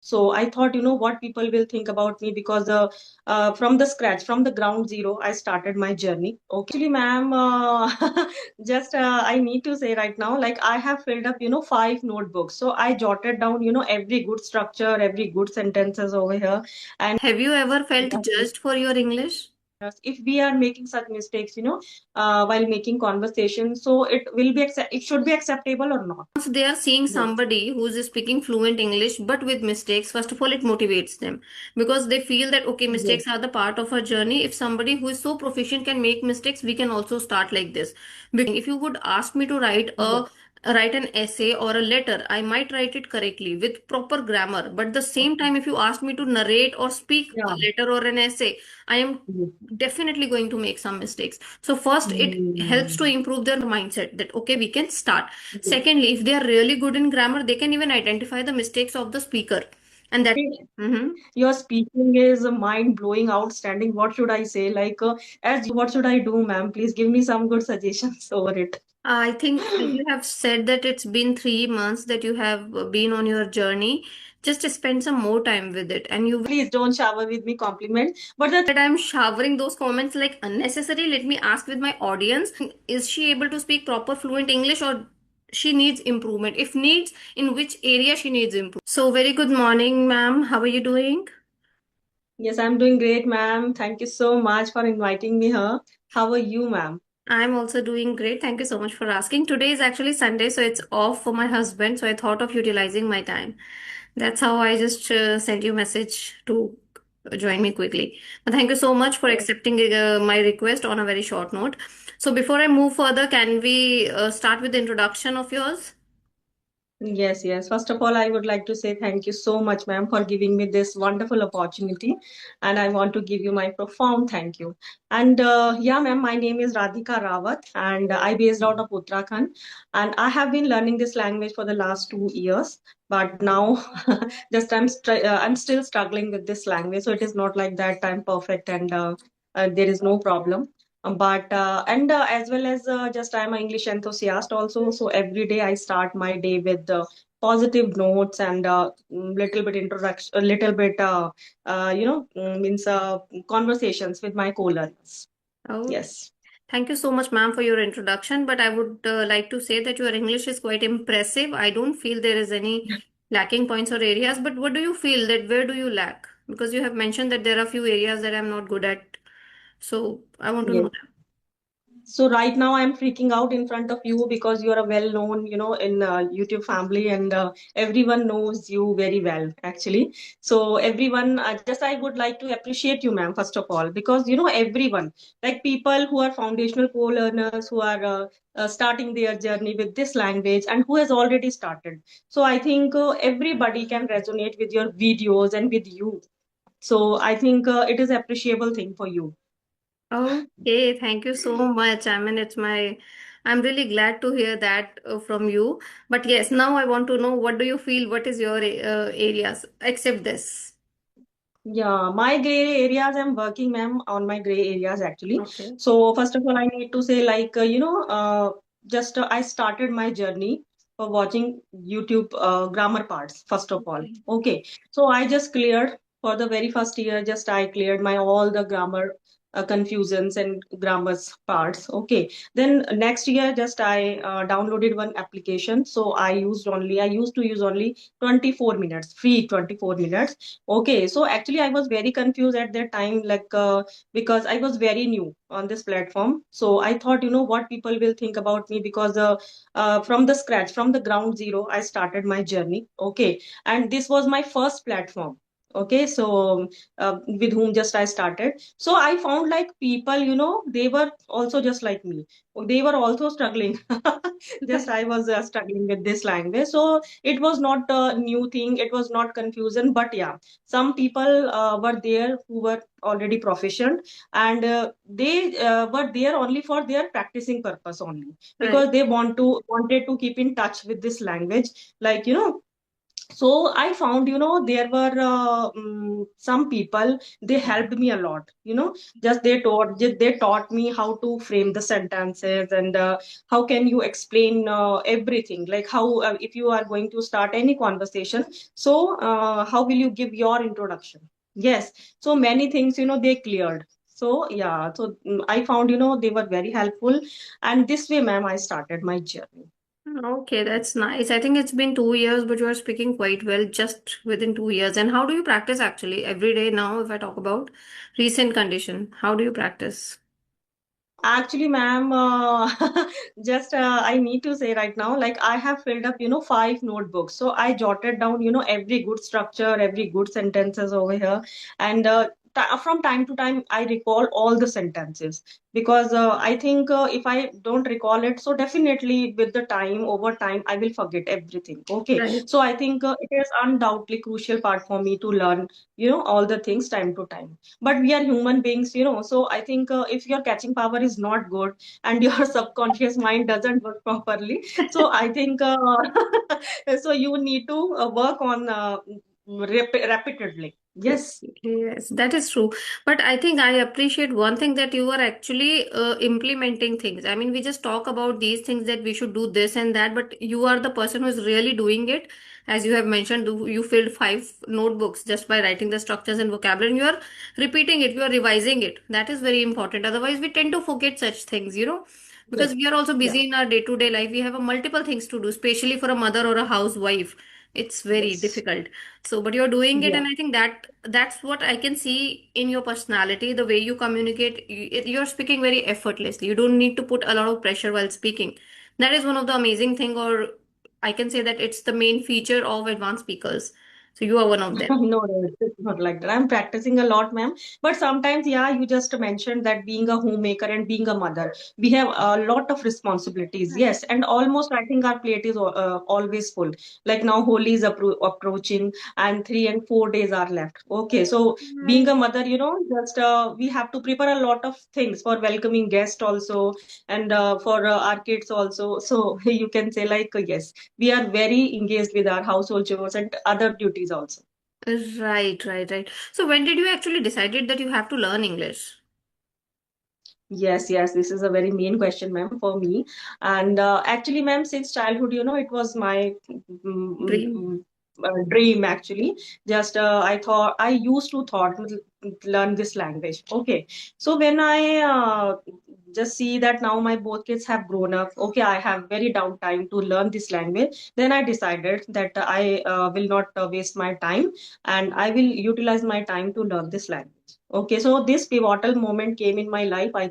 So I thought, what people will think about me, because from the scratch, from the ground zero, I started my journey. Okay, actually, ma'am, just I need to say right now, like I have filled up, 5 notebooks. So I jotted down, every good structure, every good sentences over here, and Have you ever felt judged for your English? if we are making such mistakes, while making conversation, so it should be acceptable or not. Once they are seeing Yes. somebody who is speaking fluent English but with mistakes, first of all, it motivates them because they feel that, okay, Yes. mistakes are the part of our journey. If somebody who is so proficient can make mistakes, we can also start like this. Because if you would ask me to Yes. write an essay or a letter, I might write it correctly with proper grammar. But the same time, if you ask me to narrate or speak a Yeah. letter or an essay, I am Yes. definitely going to make some mistakes. So first, it helps to Mm. improve their mindset that, okay, we can start. Yes. Secondly, if they are really good in grammar, they can even identify the mistakes of the speaker. And that, Mhm. Your speaking is mind blowing, outstanding. What should I say? Like, as you, what should I do, ma'am? Please give me some good suggestions over it. I think as you have said that it's been 3 months that you have been on your journey, just spend some more time with it. And you Please don't shower with me compliments. But that I'm showering those comments like unnecessary. Let me ask with my audience, is she able to speak proper fluent English or she needs improvement? If needs, in which area she needs improvement? So very good morning, ma'am. How are you doing? yes, I'm doing great, ma'am. Thank you so much for inviting me here. How are you, ma'am? I'm also doing great. Thank you so much for asking. Today is actually Sunday, so it's off for my husband. So I thought of utilizing my time. That's how I just sent you a message to join me quickly. But thank you so much for accepting my request on a very short note. So before I move further, can we start with the introduction of yours? Yes, yes. First of all, I would like to say thank you so much, ma'am, for giving me this wonderful opportunity. And I want to give you my profound thank you. And yeah, ma'am, my name is Radhika Rawat, and I based out of Uttarakhand. And I have been learning this language for the last 2 years. But now, just I'm still struggling with this language. So it is not like that I'm perfect and there is no problem. But and as well as just I'm an English enthusiast also. So every day I start my day with positive notes and little bit introduction, a little bit means conversations with my co-learners. Okay. Yes. Thank you so much, ma'am, for your introduction. But I would like to say that your English is quite impressive. I don't feel there is any lacking points or areas. But what do you feel that where do you lack? Because you have mentioned that there are a few areas that I'm not good at. So I want to know Yes. that. So right now I'm freaking out in front of you because you're a well-known, in YouTube family, and everyone knows you very well, actually. So everyone, just I would like to appreciate you, ma'am, first of all, because everyone, like people who are foundational co-learners, who are starting their journey with this language, and who has already started. So I think everybody can resonate with your videos and with you. So I think it is appreciable thing for you. Okay, thank you so much. I mean, I'm really glad to hear that from you. But yes, now I want to know what do you feel? What is your areas except this? Yeah, my gray areas, I'm working, ma'am, on my gray areas actually. Okay. So first of all, I need to say, like, just I started my journey for watching YouTube grammar parts, first of all. Okay. Okay. So I just cleared for the very first year, just I cleared my all the grammar confusions and grammars parts. Okay. Then next year, just I downloaded one application. So I used to use only 24 minutes, free 24 minutes. Okay, so actually, I was very confused at that time, like because I was very new on this platform. So I thought, what people will think about me, because from the scratch, from the ground zero, I started my journey. Okay, and this was my first platform. Okay, so with whom just I started. So I found like people, they were also just like me. They were also struggling. Just I was struggling with this language. So it was not a new thing. It was not confusion, but yeah, some people were there who were already proficient, and they were there only for their practicing purpose only, Right. because they wanted to keep in touch with this language, like So I found, there were some people, they helped me a lot, just they taught me how to frame the sentences, and how can you explain everything, like how, if you are going to start any conversation, so how will you give your introduction. Yes, so many things, they cleared. So yeah, so I found, they were very helpful, and this way, ma'am, I started my journey. Okay, that's nice. I think it's been 2 years, but you are speaking quite well just within 2 years. And how do you practice actually every day now? If I talk about recent condition, how do you practice? Actually, ma'am, just I need to say right now, like I have filled up, 5 notebooks. So I jotted down, every good structure, every good sentences over here. And from time to time, I recall all the sentences, because I think if I don't recall it, so definitely with the time, over time, I will forget everything. Okay. Right. So I think it is undoubtedly crucial part for me to learn, all the things time to time, but we are human beings, so I think if your catching power is not good and your subconscious mind doesn't work properly, so I think so you need to work on repeatedly. Yes. Yes, that is true. But I think I appreciate one thing that you are actually implementing things. I mean, we just talk about these things that we should do this and that, but you are the person who is really doing it. As you have mentioned, you filled 5 notebooks just by writing the structures and vocabulary, and you are repeating it, you are revising it. That is very important. Otherwise, we tend to forget such things, because Yes. we are also Yeah. busy in our day-to-day life. We have a multiple things to do, especially for a mother or a housewife. It's very Yes. difficult. So, but you're doing it, Yeah. and I think that's what I can see in your personality, the way you communicate. You're speaking very effortlessly. You don't need to put a lot of pressure while speaking. That is one of the amazing thing, or I can say that it's the main feature of advanced speakers. So you are one of them. No, no, it's not like that. I'm practicing a lot, ma'am. But sometimes, yeah, you just mentioned that being a homemaker and being a mother, we have a lot of responsibilities. Right. Yes, and almost I think our plate is always full. Like now, Holi is approaching, and 3 and 4 days are left. Okay, so being Right. a mother, just we have to prepare a lot of things for welcoming guests also, and for our kids also. So you can say like yes, we are very engaged with our household chores and other duties also. Right, right, right. So when did you actually decided that you have to learn English? Yes, yes, this is a very main question, ma'am, for me. And actually, ma'am, since childhood, it was my Dream. dream actually. Just I thought I used to thought learn this language. Okay, so when I just see that now my both kids have grown up. Okay, I have very downtime to learn this language. Then I decided that I will not waste my time, and I will utilize my time to learn this language. Okay, so this pivotal moment came in my life. I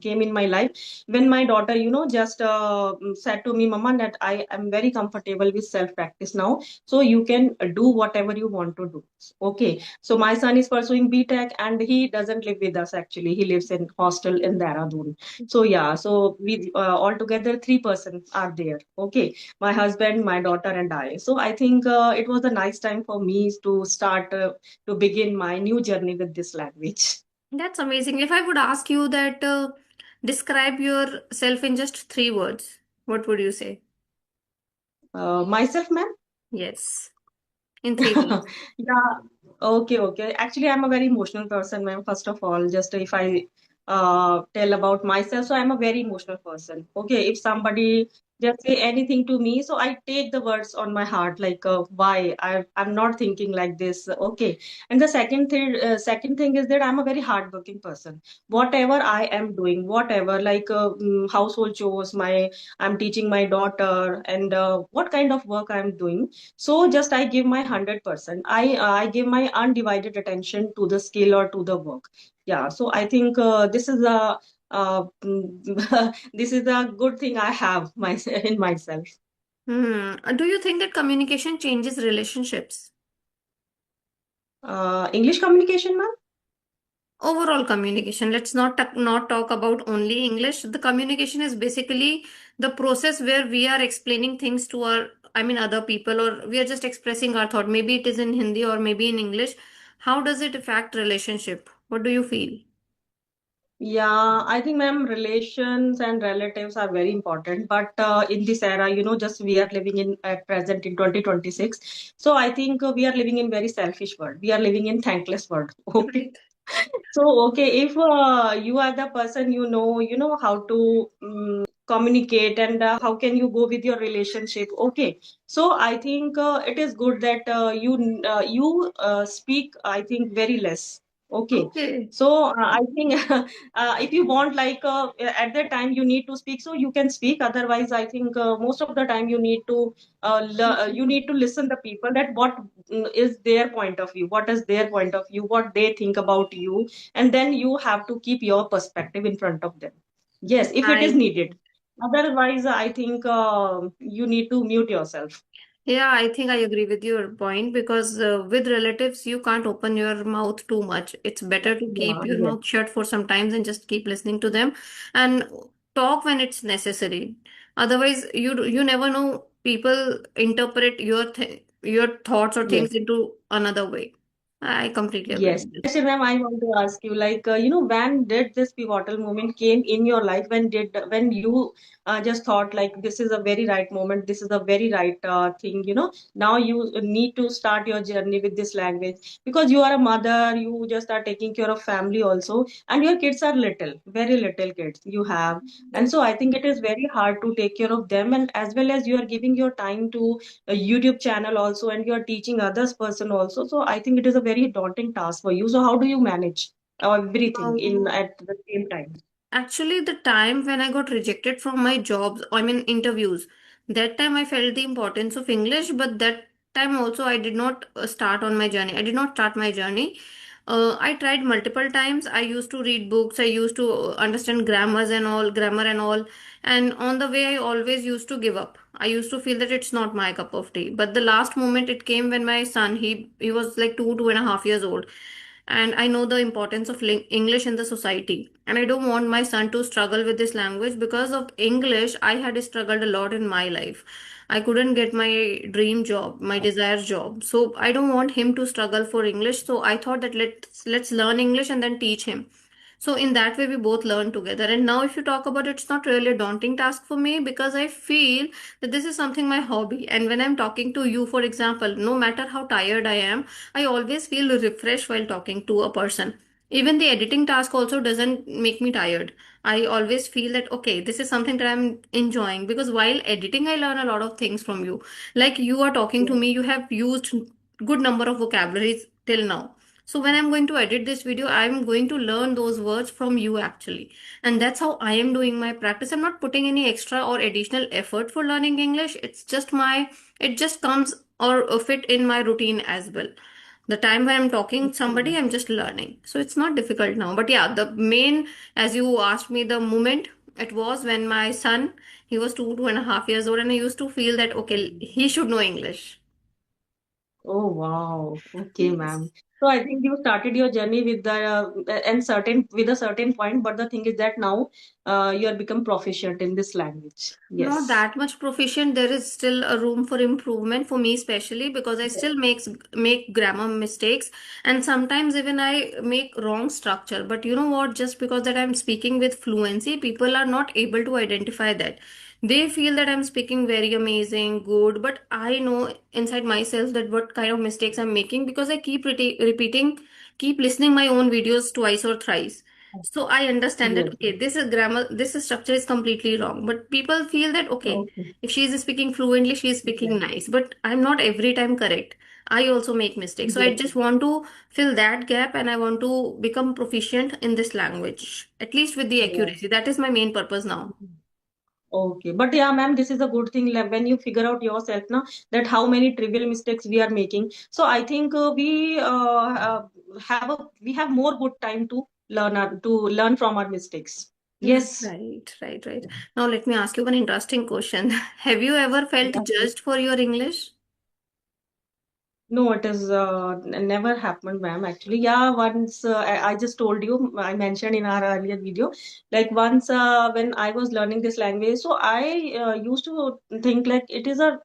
came in my life when my daughter, just said to me, "Mama, that I am very comfortable with self practice now, so you can do whatever you want to do." Okay, so my son is pursuing BTech, and he doesn't live with us. Actually, he lives in hostel in Dehradun. So yeah, so we altogether 3 persons are there. Okay, my husband, my daughter, and I. So I think it was a nice time for me to start. To begin my new journey with this language. That's amazing. If I would ask you that describe yourself in just 3 words, what would you say? Myself, ma'am? Yes, in 3 words. Yeah, okay, okay. Actually, I'm a very emotional person, ma'am. First of all, just if I tell about myself, so I'm a very emotional person. Okay, if somebody just say anything to me, so I take the words on my heart, like why I'm not thinking like this. Okay, and the second thing is that I'm a very hardworking person. Whatever I am doing, whatever like household chores, I'm teaching my daughter, and what kind of work I'm doing, so just I give my 100%. I give my undivided attention to the skill or to the work. Yeah, so I think this is a this is a good thing I have in myself. Do you think that communication changes relationships? English communication, ma'am? Overall communication. Let's not talk about only English. The communication is basically the process where we are explaining things to other people, or we are just expressing our thought. Maybe it is in Hindi or maybe in English. How does it affect relationship? What do you feel? Yeah, I think, ma'am, relations and relatives are very important. But in this era, just we are living in at present in 2026. So I think we are living in very selfish world. We are living in thankless world. Okay. Right. So, okay, if you are the person, you know how to communicate, and how can you go with your relationship. Okay. So I think it is good that you speak, I think, very less. Okay. Okay. So I think if you want, like, at that time you need to speak, so you can speak. Otherwise, I think most of the time you need to listen the people, that what is their point of view, what is their point of view, what they think about you, and then you have to keep your perspective in front of them. Yes, if it is I needed. Otherwise, I think you need to mute yourself. Yeah, I think I agree with your point because with relatives, you can't open your mouth too much. It's better to keep Yeah, your yes, mouth shut for some times and just keep listening to them and talk when it's necessary. Otherwise, you never know. People interpret your thoughts or things yes. into another way. I completely agree Yes. with this. Actually, ma'am, I want to ask you, like, when did this pivotal moment came in your life? When you just thought, like, this is a very right moment, this is a very right thing, now you need to start your journey with this language, because you are a mother, you just are taking care of family also, and your kids are little, very little kids you have. And so I think it is very hard to take care of them, and as well as you are giving your time to a YouTube channel also, and you're teaching others person also. So I think it is a very daunting task for you. So how do you manage everything in Um, at the same time? Actually, the time when I got rejected from my jobs, I mean interviews, that time I felt the importance of English, but that time also I did not start on my journey. I did not start my journey. I tried multiple times. I used to read books. I used to understand grammar and all. And on the way, I always used to give up. I used to feel that it's not my cup of tea. But the last moment it came when my son, he was like 2.5 years old, and I know the importance of English in the society. And I don't want my son to struggle with this language because of English. I had struggled a lot in my life. I couldn't get my dream job, my desired job. So I don't want him to struggle for English. So I thought that let's learn English and then teach him. So in that way, we both learn together. And now, if you talk about it, it's not really a daunting task for me because I feel that this is something my hobby. And when I'm talking to you, for example, no matter how tired I am, I always feel refreshed while talking to a person. Even the editing task also doesn't make me tired. I always feel that, okay, this is something that I'm enjoying because while editing, I learn a lot of things from you. Like you are talking to Yes. me, you have used good number of vocabularies till now. So when I'm going to edit this video, I'm going to learn those words from you actually. And that's how I am doing my practice. I'm not putting any extra or additional effort for learning English. It just comes or fit in my routine as well. The time when I'm talking to somebody, Okay. I'm just learning. So it's not difficult now. But yeah, the main, as you asked me, the moment it was when my son, he was 2.5 years old, and I used to feel that, okay, he should know English. Oh, wow. Okay, Yes. ma'am. So I think you started your journey with the and certain with a certain point, but the thing is that now you are become proficient in this language. Not Yes. that much proficient. There is still a room for improvement for me, especially because I Yes. still make grammar mistakes, and sometimes even I make wrong structure. But you know what? Just because that I'm speaking with fluency, people are not able to identify that. They feel that I'm speaking very amazing, good, but I know inside myself that what kind of mistakes I'm making because I keep repeating, keep listening my own videos twice or thrice. So I understand that Yes. okay, this is grammar, this is structure is completely wrong. But people feel that okay, Okay. if she is speaking fluently, she is speaking Yes. nice. But I'm not every time correct. I also make mistakes. So I Yes. just want to fill that gap and I want to become proficient in this language, at least with the Yes. accuracy. That is my main purpose now. Okay, but yeah, ma'am, this is a good thing, like, when you figure out yourself now, that how many trivial mistakes we are making. So I think we have more good time to learn from our mistakes. Yes. Right. Now let me ask you one interesting question. Have you ever felt Yeah. judged for your English? No, it is never happened, ma'am. Actually, yeah, once I just told you, I mentioned in our earlier video, like once when I was learning this language, so I used to think like it is a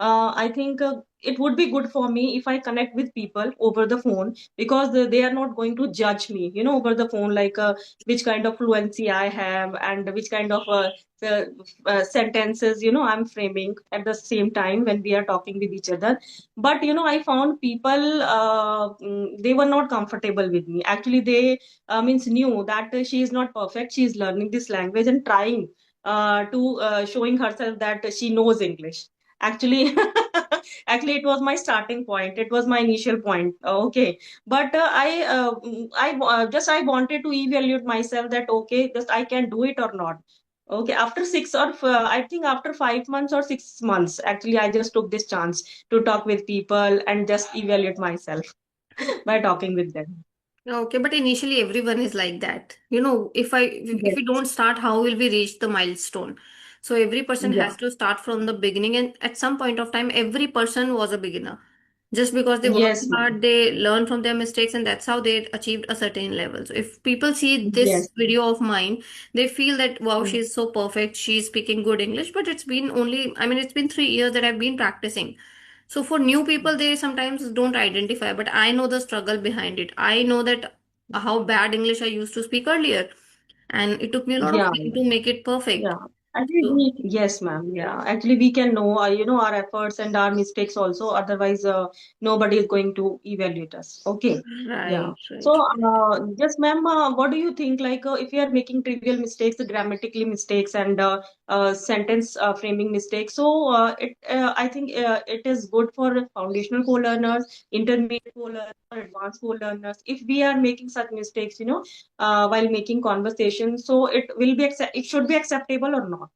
I think it would be good for me if I connect with people over the phone, because they are not going to judge me, over the phone, like which kind of fluency I have and which kind of uh, sentences, I'm framing at the same time when we are talking with each other. But, I found people, they were not comfortable with me. Actually, they means knew that she is not perfect. She is learning this language and trying to showing herself that she knows English. Actually, actually, it was my starting point. It was my initial point. Okay, but I wanted to evaluate myself that okay, just I can do it or not. Okay, after I think after 5 months or 6 months, actually, I just took this chance to talk with people and just evaluate myself by talking with them. Okay, but initially everyone is like that. You know, if we Yes. don't start, how will we reach the milestone? So every person has Yeah. to start from the beginning, and at some point of time, every person was a beginner. Just because they worked Yes, ma'am. hard, they learn from their mistakes, and that's how they achieved a certain level. So if people see Yes. this video of mine, they feel that wow, Mm. she's so perfect, she's speaking good English, but it's been only, I mean, it's been 3 years that I've been practicing. So for new people, they sometimes don't identify, but I know the struggle behind it. I know that how bad English I used to speak earlier, and it took me a lot of Yeah. time to make it perfect. Yeah, actually, So, yes, ma'am. Yeah, actually, we can know, our efforts and our mistakes also. Otherwise, nobody is going to evaluate us. Okay. Yeah. right, So, right, right. just ma'am, what do you think? Like, if you are making trivial mistakes, grammatically mistakes, and sentence framing mistakes, so I think it is good for foundational co-learners, intermediate co-learners, or advanced co-learners. If we are making such mistakes, while making conversation, so it should be acceptable or not.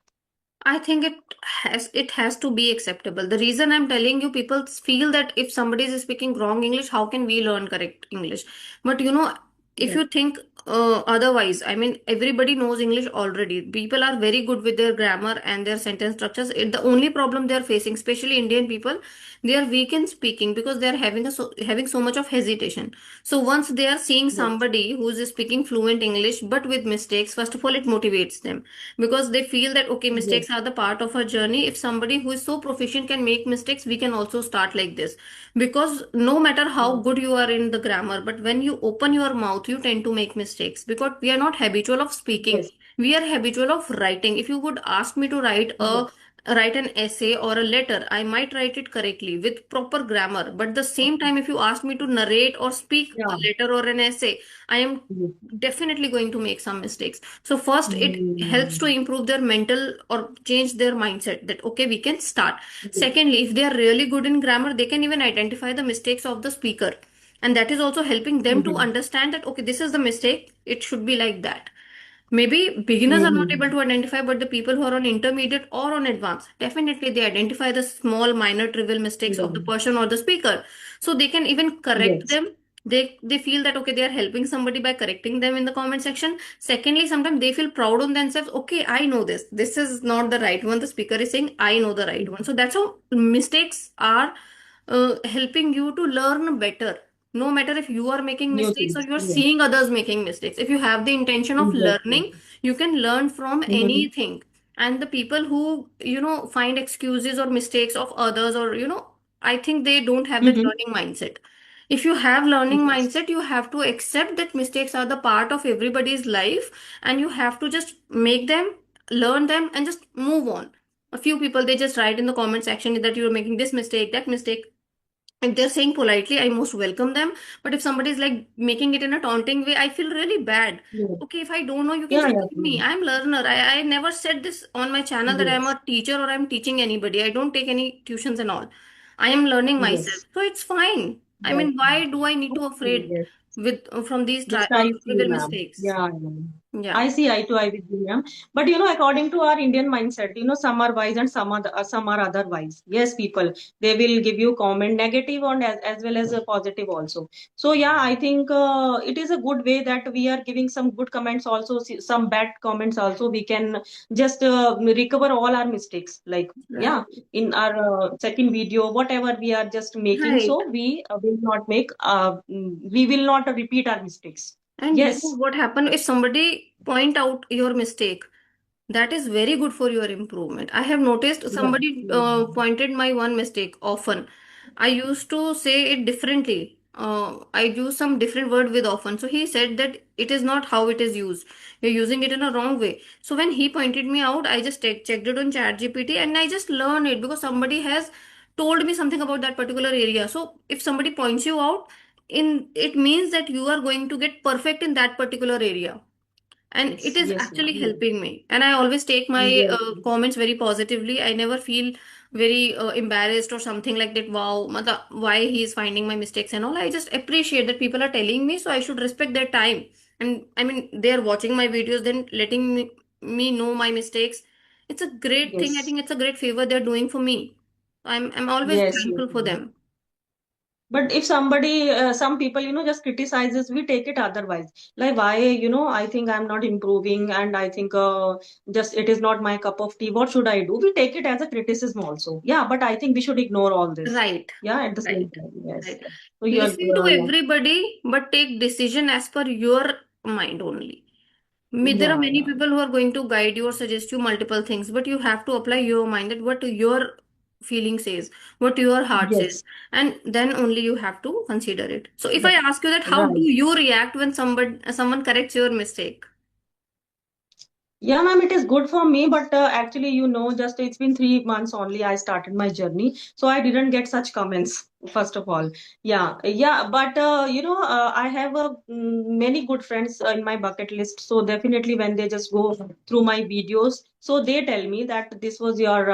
I think it has to be acceptable. The reason I'm telling you, people feel that if somebody is speaking wrong English, how can we learn correct English? But you know, if Yes. you think otherwise, I mean, everybody knows English already. People are very good with their grammar and their sentence structures. The only problem they're facing, especially Indian people, they are weak in speaking because they are having so much of hesitation. So once they are seeing Yes. somebody who is speaking fluent English but with mistakes, first of all, it motivates them because they feel that okay, Yes. mistakes are the part of our journey. If somebody who is so proficient can make mistakes, we can also start like this. Because no matter how Yes. good you are in the grammar, but when you open your mouth, you tend to make mistakes because we are not habitual of speaking. Yes. We are habitual of writing. If you would ask me to Yes. write an essay or a letter, I might write it correctly with proper grammar. But the same Okay. time, if you ask me to narrate or speak a Yeah. letter or an essay, I am Yes. definitely going to make some mistakes. So first, it helps to Mm. improve their mental or change their mindset that okay, we can start. Yes. Secondly, if they are really good in grammar, they can even identify the mistakes of the speaker, and that is also helping them to Mhm. understand that okay, this is the mistake, it should be like that. Maybe beginners are not able Mhm. to identify, but the people who are on intermediate or on advanced, definitely they identify the small, minor, trivial mistakes of the Mhm. person or the speaker. So they can even correct Yes. them. They feel that okay, they are helping somebody by correcting them in the comment section. Secondly, sometimes they feel proud on themselves. Okay, I know this. This is not the right one. The speaker is saying I know the right one. So that's how mistakes are helping you to learn better. No matter if you are making New mistakes or things. you're Yes. seeing others making mistakes, if you have the intention of Yes. Yes. learning, you can learn from Mhm. anything. And the people who, find excuses or mistakes of others, or, I think they don't have that Mhm. learning mindset. If you have learning Yes. mindset, you have to accept that mistakes are the part of everybody's life, and you have to just make them, learn them, and just move on. A few people, they just write in the comment section that you're making this mistake, that mistake. If they're saying politely, I most welcome them. But if somebody is like making it in a taunting way, I feel really bad. Yes. Okay, if I don't know, you can Yeah. just Yeah. give me. Yeah. I'm learner. I never said this on my channel that I'm Yes. a teacher or I'm teaching anybody. I don't take any tuitions and all. I am learning myself. Yes. So it's fine. I Yes. mean, why do I need to Okay. afraid Yes. with from these Just I see, trivial ma'am. mistakes? Yeah, yeah. Yeah. I see eye to eye with you, ma'am. But according to our Indian mindset, some are wise and some are otherwise. Yes, people, they will give you comment negative and as well as a positive also. So yeah, I think it is a good way that we are giving some good comments also, some bad comments also. We can just recover all our mistakes. Like yeah, Right. in our second video, whatever we are just making, Right. so we will not make, we will not repeat our mistakes. And you know Yes. what happened if somebody point out your mistake? That is very good for your improvement. I have noticed Yeah. somebody pointed my one mistake often. I used to say it differently. I use some different word with often. So he said that it is not how it is used. You're using it in a wrong way. So when he pointed me out, I just checked it on ChatGPT and I just learned it because somebody has told me something about that particular area. So if somebody points you out, in it means that you are going to get perfect in that particular area, and it Yes, is yes, actually ma'am. Yes. helping me, and I always take my Yes. comments very positively. I never feel very embarrassed or something like that. Wow, mother, why he is finding my mistakes and all. I just appreciate that people are telling me, so I should respect their time. And I mean, they are watching my videos, then letting me know my mistakes. It's a great thing. I Yes. think it's a great favor they're doing for me. I'm always Yes. Yes. thankful for Yes. them. But if somebody, some people, just criticizes, we take it otherwise. Like, why, I think I'm not improving, and I think just it is not my cup of tea. What should I do? We take it as a criticism also. Yeah, but I think we should ignore all this. Right, Yeah, at the same right, time. Yes. right. So you are, Listen to yeah, everybody, but take decision as per your mind only. There are yeah, many yeah. people who are going to guide you or suggest you multiple things, but you have to apply your mind that what your feeling says, what your heart says, Yes, and then only you have to consider it. So if I right. ask you that, how do Right. you react when someone corrects your mistake? Yeah, ma'am, it is good for me, but actually, just it's been 3 months only I started my journey, so I didn't get such comments, first of all. Yeah, yeah, but I have many good friends in my bucket list, so definitely when they just go through my videos, so they tell me that this was your,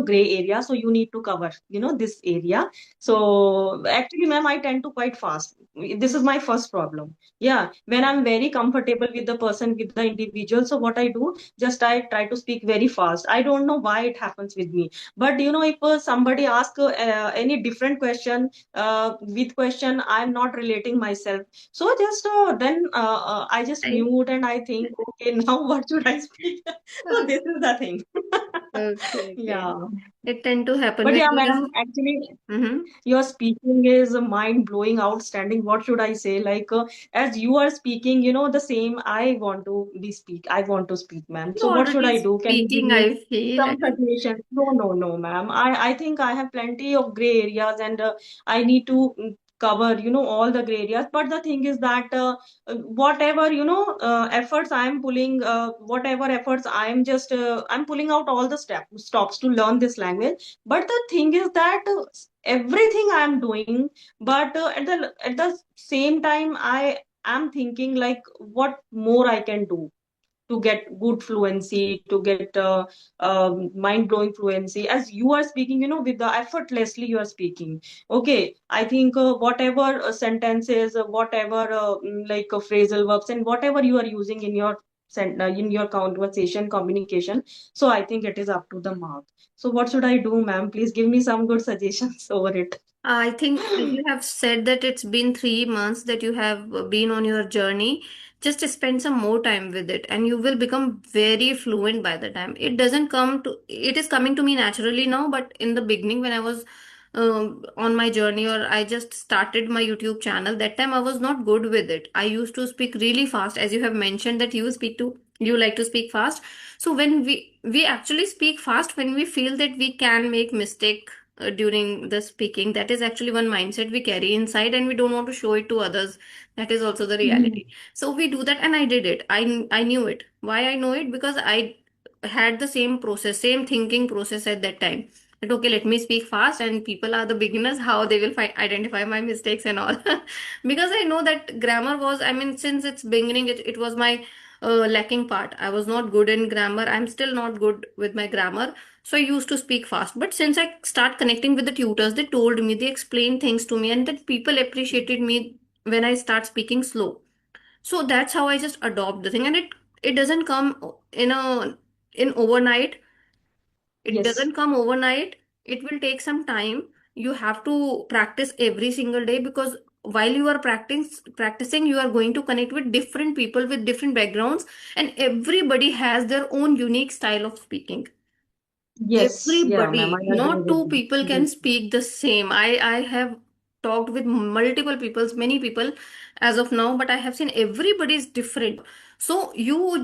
gray area, so you need to cover, this area. So actually, ma'am, I tend to quite fast. This is my first problem. Yeah, when I'm very comfortable with the person, with the individual, so what I do, just I try to speak very fast. I don't know why it happens with me, but if somebody asks any different question, with question I'm not relating myself, so just then I just Right. mute and I think, okay, now what should I speak? So this is the thing. Okay, okay. Yeah, It tend to happen but when yeah, you ma'am, just. actually Mm-hmm. your speaking is mind blowing, outstanding. What should I say? Like, as you are speaking, the same. I want to speak, ma'am. You're So, what should already I do? Can you give speaking, me I feel. some suggestions? No, no, no, ma'am. I think I have plenty of gray areas, and I need to cover, all the gray areas. But the thing is that whatever, efforts I am pulling, whatever efforts I am just, I'm pulling out all the stops to learn this language. But the thing is that everything I am doing, but at the same time I am thinking like what more I can do to get good fluency, to get mind blowing fluency. As you are speaking, with the effortlessly you are speaking. Okay, I think whatever sentences, whatever like phrasal verbs, and whatever you are using in your in your conversation communication. So I think it is up to the mark. So what should I do, ma'am? Please give me some good suggestions over it. I think as you have said that it's been 3 months that you have been on your journey, just spend some more time with it and you will become very fluent by the time. It is coming to me naturally now, but in the beginning when I was on my journey or I just started my YouTube channel, that time I was not good with it. I used to speak really fast, as you have mentioned that you like to speak fast. So when we actually speak fast when we feel that we can make mistake during the speaking. That is actually one mindset we carry inside and we don't want to show it to others. That is also the Mhm. reality. So we do that and I did it. I knew it. Why I know it? Because I had the same process, same thinking process at that time. That okay, let me speak fast and people are the beginners, how they will find identify my mistakes and all. Because I know that grammar was, I mean, since its beginning, it was my lacking part. I was not good in grammar. I'm still not good with my grammar, so I used to speak fast. But since I start connecting with the tutors, they told me, they explained things to me, and that people appreciated me when I start speaking slow. So that's how I just adopt the thing, and it doesn't come in overnight. It Yes. doesn't come overnight. It will take some time. You have to practice every single day because while you are practicing, you are going to connect with different people with different backgrounds, and everybody has their own unique style of speaking. Yes. Yeah, ma'am. Everybody, I agree not with two you. people can Yes. speak the same. I have talked with multiple people, many people as of now, but I have seen everybody is different. So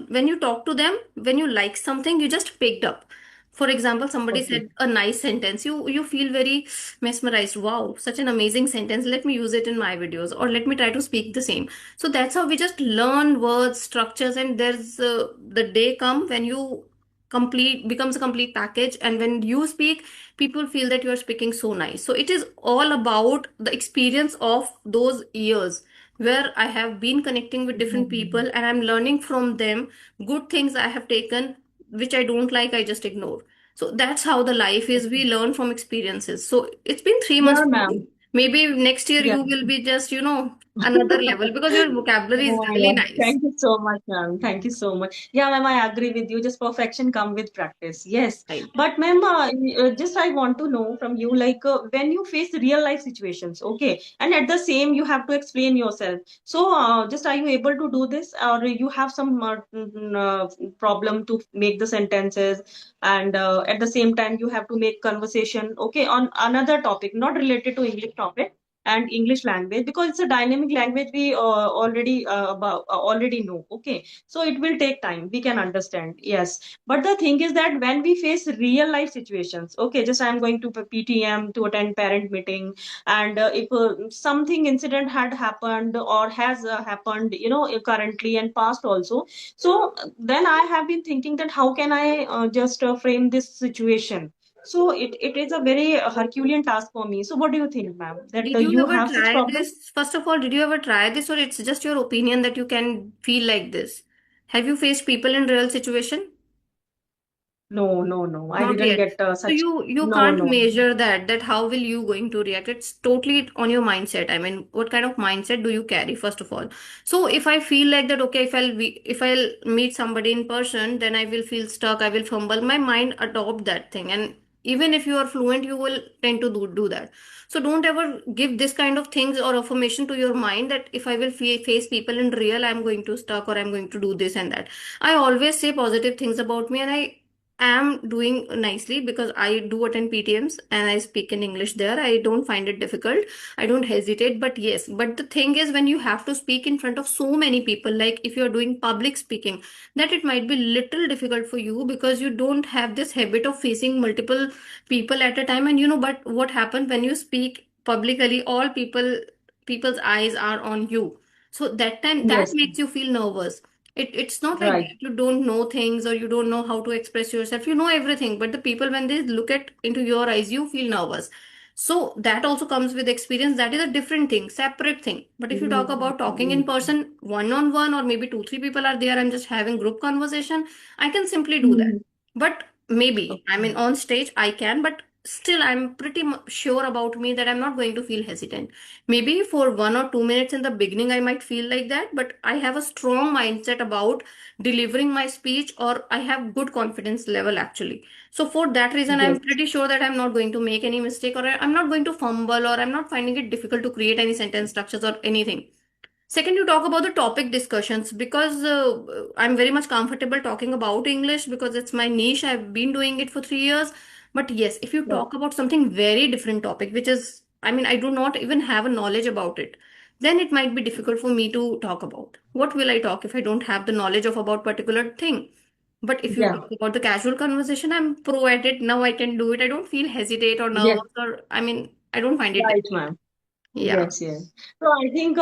when you talk to them, when you like something, you just picked up. For example, somebody Okay. said a nice sentence. You feel very mesmerized. Wow, such an amazing sentence. Let me use it in my videos, or let me try to speak the same. So that's how we just learn words, structures, and there's the day come when you complete becomes a complete package, and when you speak, people feel that you are speaking so nice. So it is all about the experience of those years where I have been connecting with different people Mhm. and I'm learning from them. Good things I have taken, which I don't like, I just ignore. So that's how the life is. We learn from experiences. So it's been 3 months Yeah, for ma'am. you. Maybe next year Yeah. you will be just, another level because your vocabulary is Oh my really God. nice. Thank you so much, ma'am. Thank you so much. Yeah, ma'am, I agree with you. Just perfection come with practice. Yes. Right. But ma'am, just I want to know from you, like when you face real life situations, okay, and at the same you have to explain yourself. So, just are you able to do this, or you have some problem to make the sentences, and at the same time you have to make conversation, okay, on another topic, not related to English topic and English language, because it's a dynamic language we already know. Okay, so it will take time. We can understand. Yes, but the thing is that when we face real life situations, okay, just I'm going to PTM to attend parent meeting, and if something incident had happened or has happened, currently and past also. So then I have been thinking that how can I just frame this situation, so it is a very Herculean task for me. So what do you think, ma'am? That Did you you ever have such try problem? this? First of all, did you ever try this, or it's just your opinion that you can feel like this? Have you faced people in real situation? No, no, no. I Not didn't yet. get So such. you No, can't no. measure that how will you going to react. It's totally on your mindset. I mean, what kind of mindset do you carry, first of all? So if I feel like that, okay, if I'll meet somebody in person, then I will feel stuck, I will fumble. My mind adopt that thing. And even if you are fluent, you will tend to do that. So don't ever give this kind of things or affirmation to your mind that if I will face people in real, I'm going to stuck or I'm going to do this and that. I always say positive things about me, and I am doing nicely because I do attend PTMs and I speak in English there. I don't find it difficult. I don't hesitate. But yes, but the thing is, when you have to speak in front of so many people, like if you're doing public speaking, that it might be little difficult for you because you don't have this habit of facing multiple people at a time. And but what happens when you speak publicly, all people's eyes are on you. So that time that Yes, makes you feel nervous. It's not like right. that you don't know things or you don't know how to express yourself. You know everything, but the people, when they look at into your eyes, you feel nervous. So that also comes with experience. That is a different thing, separate thing. But if you talk about talking in Mm-hmm. person, one on one, or maybe two, three people are there, I'm just having group conversation, I can simply do that. Mm-hmm. But maybe, I Okay. mean, on stage, I can, but still, I'm pretty sure about me that I'm not going to feel hesitant. Maybe for 1 or 2 minutes in the beginning, I might feel like that, but I have a strong mindset about delivering my speech, or I have good confidence level actually. So for that reason, I'm Yes. pretty sure that I'm not going to make any mistake, or I'm not going to fumble, or I'm not finding it difficult to create any sentence structures or anything. Second, you talk about the topic discussions because I'm very much comfortable talking about English because it's my niche. I've been doing it for 3 years. But yes, if you Yeah. talk about something very different topic, which is, I mean, I do not even have a knowledge about it, then it might be difficult for me to talk about. What will I talk if I don't have the knowledge of about particular thing? But if you Yeah. talk about the casual conversation, I'm pro at it. Now I can do it. I don't feel hesitate or Yes. nervous, or I mean, I don't find it Right, difficult. ma'am. Yeah, Yes, yes. So I think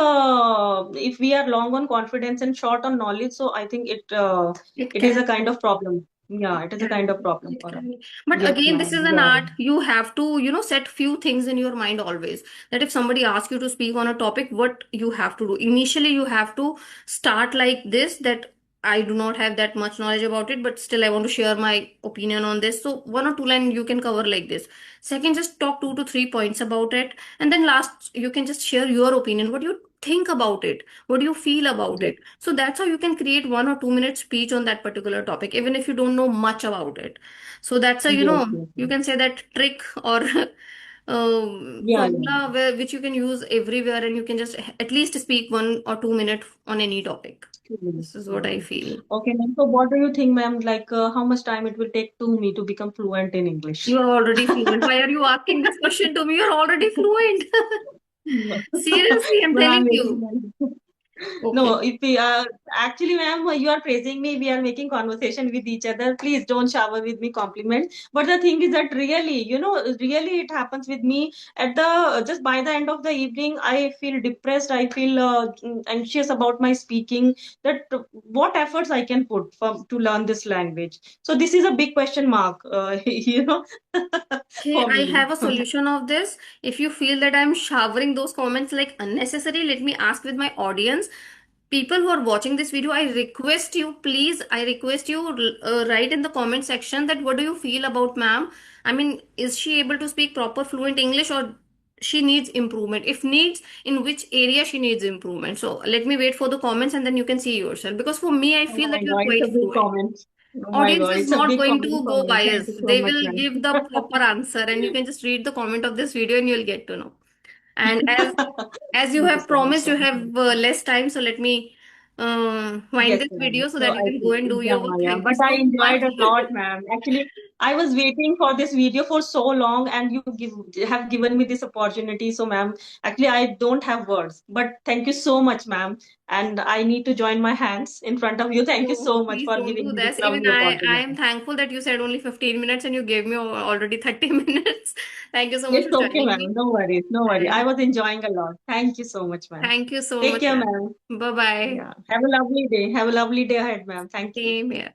if we are long on confidence and short on knowledge, so I think it it is can. a kind of problem. Yeah, it is a kind Can of be. problem It for us. can be. But Yes, again, this ma'am. is an Yeah. art. You have to, set few things in your mind always. That if somebody asks you to speak on a topic, what you have to do. Initially, you have to start like this, that I do not have that much knowledge about it, but still I want to share my opinion on this. So one or two line you can cover like this. Second, just talk 2 to 3 points about it. And then last, you can just share your opinion. What do you think about it? What do you feel about Yes. it? So that's how you can create 1 or 2 minute speech on that particular topic, even if you don't know much about it. So that's a, Yes. Yes. you can say that trick or Yeah. formula which you can use everywhere, and you can just at least speak 1 or 2 minutes on any topic. Yeah. This is what I Yeah. feel. Okay, ma'am. So what do you think, ma'am? Like, how much time it will take to me to become fluent in English? You are already fluent. Why are you asking this question to me? You're already fluent. Seriously, I'm But telling I'm you. making Okay. no, if we actually, ma'am, you are praising me. We are making conversation with each other. Please don't shower with me compliment. But the thing is that really, really it happens with me at the just by the end of the evening. I feel depressed. I feel anxious about my speaking. That what efforts I can put to learn this language. So this is a big question mark, Okay, for I me. have a solution of this. If you feel that I'm showering those comments like unnecessary, let me ask with my audience. People who are watching this video, I request you, please, I request you, write in the comment section that what do you feel about ma'am? I mean, is she able to speak proper fluent English or she needs improvement? If needs, in which area she needs improvement? So let me wait for the comments and then you can see yourself. Because for me, I Oh feel my that you're God, it's quite a big fluent. comment. Oh my Audience God, is it's a not big going comment to for go me. Thank you biased. so They much, will ma'am. give the proper answer and you can just read the comment of this video and you'll get to know. And as you Thank you have so much, promised, you ma'am. have less time, so let me wind Yes, this ma'am. video so So that you can go and do yeah, your work. yeah. Thank you But I so much. enjoyed a lot, ma'am. Actually, I was waiting for this video for so long, and have given me this opportunity. So, ma'am, actually, I don't have words, but thank you so much, ma'am. And I need to join my hands in front of you. Thank you Oh, so much please for don't giving do me this this. Even lovely I am opportunity. thankful that you said only 15 minutes and you gave me already 30 minutes. Thank you so much It's for okay, joining ma'am. me. No worries, no worries. I And was enjoying a lot. Thank you so much, ma'am. thank you so Take much, care, ma'am. ma'am. Bye bye. Yeah. Have a lovely day. Have a lovely day ahead, ma'am. Thank you. Same here.